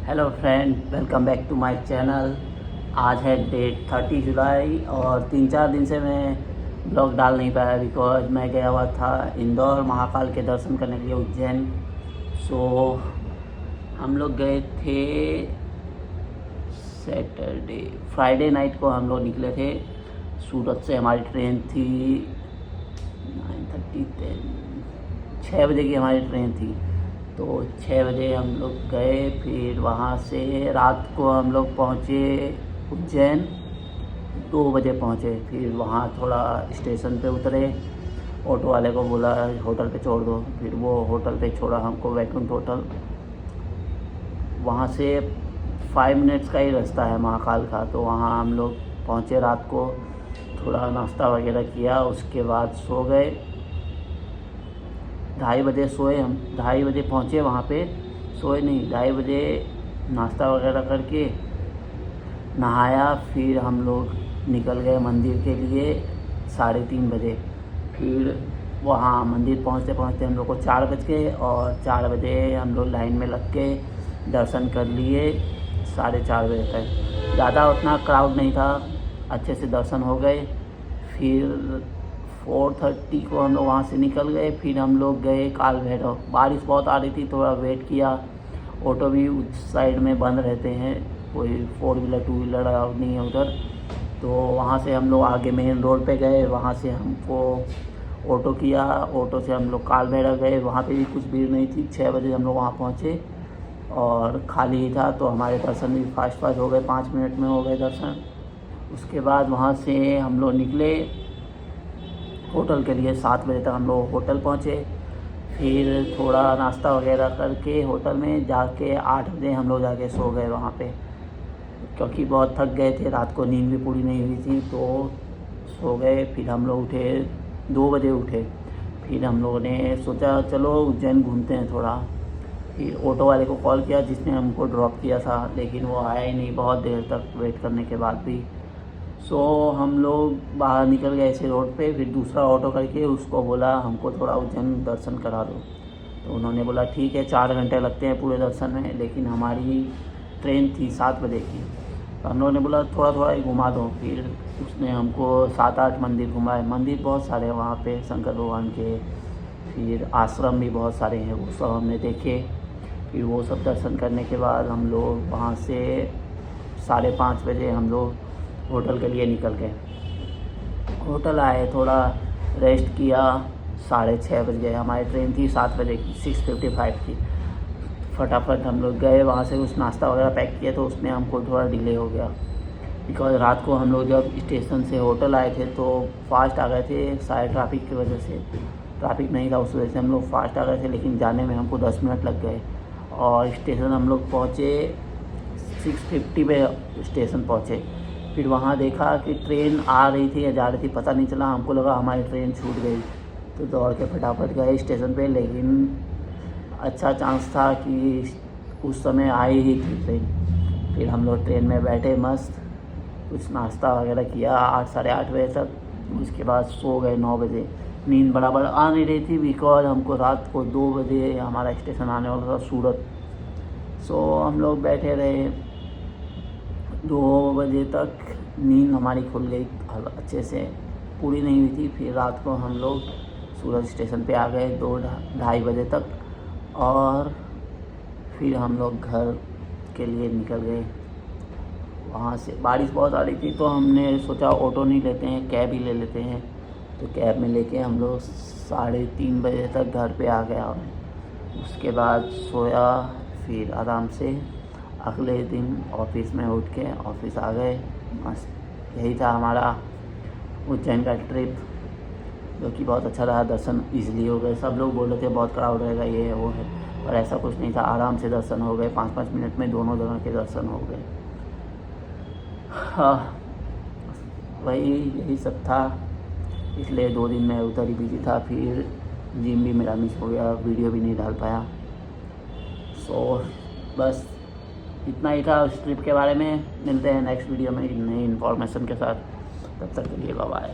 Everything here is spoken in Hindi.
Hello friend, welcome back to my channel. आज है डेट 30 जुलाई और 3-4 दिन से मैं ब्लॉग डाल नहीं पाया बिकॉज मैं गया हुआ था इंदौर महाकाल के दर्शन करने के लिए उज्जैन। सो हम लोग गए थे फ्राइडे नाइट को हम लोग निकले थे। सूरत से हमारी ट्रेन थी 6 बजे की हमारी ट्रेन थी। तो 6 बजे हम लोग गए, फिर वहाँ से रात को हम लोग पहुँचे उज्जैन। 2 बजे पहुँचे। फिर वहाँ थोड़ा स्टेशन पे उतरे, ऑटो वाले को बोला होटल पे छोड़ दो, फिर वो होटल पे छोड़ा हमको, वैकुंठ होटल। वहाँ से 5 मिनट्स का ही रास्ता है महाकाल का। तो वहाँ हम लोग पहुँचे रात को, थोड़ा नाश्ता वगैरह किया, उसके बाद सो गए। 2:30 बजे सोए हम, 2:30 बजे पहुँचे वहाँ पे, सोए नहीं, 2:30 बजे नाश्ता वगैरह करके नहाया, फिर हम लोग निकल गए मंदिर के लिए 3:30 बजे। फिर वहाँ मंदिर पहुँचते पहुँचते हम लोग को 4 बज गए और 4 बजे हम लोग लाइन में लग के दर्शन कर लिए 4:30 बजे तक। ज़्यादा उतना क्राउड नहीं था, अच्छे से दर्शन हो गए। फिर 4:30 को हम लोग वहाँ से निकल गए। फिर हम लोग गए काल भैरव। बारिश बहुत आ रही थी, थोड़ा वेट किया। ऑटो भी उस साइड में बंद रहते हैं, कोई 4 व्हीलर 2 व्हीलर अलाउड नहीं है उधर। तो वहाँ से हम लोग आगे मेन रोड पे गए, वहाँ से हमको ऑटो किया, ऑटो से हम लोग काल भैरव गए। वहाँ पे भी कुछ भीड़ नहीं थी। 6 बजे हम लोग वहाँ पहुँचे और खाली ही था, तो हमारे दर्शन भी फास्ट हो गए, 5 मिनट में हो गए दर्शन। उसके बाद वहाँ से हम लोग निकले होटल के लिए। 7 बजे तक हम लोग होटल पहुँचे। फिर थोड़ा नाश्ता वगैरह करके होटल में जाके 8 बजे हम लोग जाके सो गए वहाँ पे, क्योंकि बहुत थक गए थे, रात को नींद भी पूरी नहीं हुई थी, तो सो गए। फिर हम लोग उठे, 2 बजे उठे। फिर हम लोगों ने सोचा चलो उज्जैन घूमते हैं थोड़ा। फिर ऑटो वाले को कॉल किया जिसने हमको ड्रॉप किया था, लेकिन वो आया ही नहीं, बहुत देर तक वेट करने के बाद भी। सो हम लोग बाहर निकल गए ऐसे रोड पे। फिर दूसरा ऑटो करके उसको बोला हमको थोड़ा उज्जैन दर्शन करा दो। तो उन्होंने बोला ठीक है, 4 घंटे लगते हैं पूरे दर्शन में, लेकिन हमारी ट्रेन थी 7 बजे की। तो हम लोगों ने बोला थोड़ा थोड़ा ही घुमा दो। फिर उसने हमको 7-8 मंदिर घुमाए। मंदिर बहुत सारे हैं वहाँ पे शंकर भगवान के, फिर आश्रम भी बहुत सारे हैं, वो सब हमने देखे। फिर वो सब दर्शन करने के बाद हम लोग वहाँ से 5:30 बजे हम लोग होटल के लिए निकल गए। होटल आए, थोड़ा रेस्ट किया, 6:30 बज गए। हमारी ट्रेन थी 7 बजे की, 6:55 की। फटाफट हम लोग गए वहाँ से, कुछ नाश्ता वगैरह पैक किया, तो उसमें हमको थोड़ा डिले हो गया बिकॉज़ रात को हम लोग जब स्टेशन से होटल आए थे तो फास्ट आ गए थे, शायद ट्रैफिक की वजह से। ट्रैफिक नहीं था उस वजह से हम लोग फास्ट आ गए थे, लेकिन जाने में हमको 10 मिनट लग गए। और स्टेशन हम लोग पहुँचे 6:50 पे स्टेशन पहुँचे। फिर वहाँ देखा कि ट्रेन आ रही थी या जा रही थी पता नहीं चला, हमको लगा हमारी ट्रेन छूट गई। तो दौड़ के फटाफट गए स्टेशन पे, लेकिन अच्छा चांस था कि उस समय आई ही थी ट्रेन। फिर हम लोग ट्रेन में बैठे मस्त, कुछ नाश्ता वगैरह किया 8 साढ़े 8 बजे तक। उसके बाद सो गए 9 बजे। नींद बराबर आ नहीं रही थी बिकॉज हमको रात को 2 बजे हमारा स्टेशन आने वाला था सूरत। सो हम लोग बैठे रहे 2 बजे तक, नींद हमारी खुल गई अच्छे से, पूरी नहीं हुई थी। फिर रात को हम लोग सूरत स्टेशन पे आ गए 2-2:30 बजे तक, और फिर हम लोग घर के लिए निकल गए। वहाँ से बारिश बहुत आ रही थी, तो हमने सोचा ऑटो नहीं लेते हैं, कैब ही ले लेते हैं। तो कैब में लेके हम लोग 3:30 बजे तक घर पे आ गया। उसके बाद सोया, फिर आराम से अगले दिन ऑफिस में उठ के ऑफिस आ गए। मस्त, यही था हमारा उज्जैन का ट्रिप, जो कि बहुत अच्छा रहा। दर्शन इजीली हो गए। सब लोग बोल रहे थे बहुत क्राउड रहेगा, ये है वो है, पर ऐसा कुछ नहीं था, आराम से दर्शन हो गए। 5-5 मिनट में दोनों जगह के दर्शन हो गए। हाँ, वही यही सब था। इसलिए 2 दिन मैं उधर ही बिजी था। फिर जिम भी मेरा मिस हो गया, वीडियो भी नहीं डाल पाया। सो बस इतना ही था उस ट्रिप के बारे में। मिलते हैं नेक्स्ट वीडियो में नई इन्फॉर्मेशन के साथ। तब तक के लिए बाय बाय।